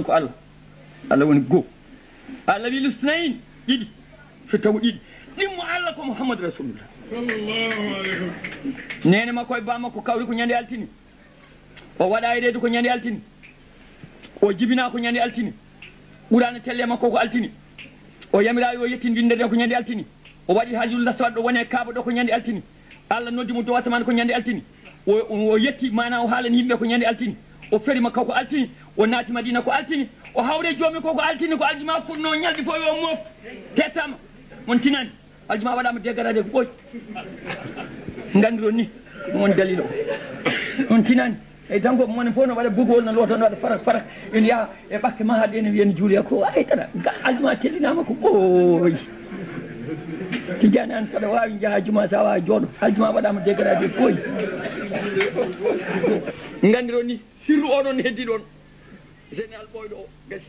ko Allah woni go Allah wi lusnayn ɗiɗi so taw ɗiɗi ɗimmo Allah ko Muhammad rasulullah sallallahu alaihi wasallam nene makko e ba makko kawri ko ñande altini o waɗa e reedu ko ñande altini o jibina ko ñande altini ɓurano telle makko ko altini o yamirawi o yettini winde de ko ñande altini o waɗi hajullah sawat ɗo woni e kaaba ɗo ko ñande altini Allah noddi mo dow asaman ko ñande altini o yetti mana o haalani yimɓe ko ñande altini o ferima kaw ko altini o naati madina ko altini o hawre joomi ko altini ko aljuma funno ñalɗi fo yo moof tettama mon tinani aljuma waɗama degarade ko ɓooy gandiron ni ɗum woni dalil o on tinani eyyi tan ko mone fof no waɗa bugol no lotan waɗa farak ene yaha e ɓakke ma haɗe ene wiyani juuliya ko ay tana aljuma tellinama ko ɓooy tijani an saɗa wawi jaaha juma sa wawi jooɗo aljuma waɗama degarade ɓooy gandiron ni sirru oɗon heddi ɗon général ɓoyɗo o gasi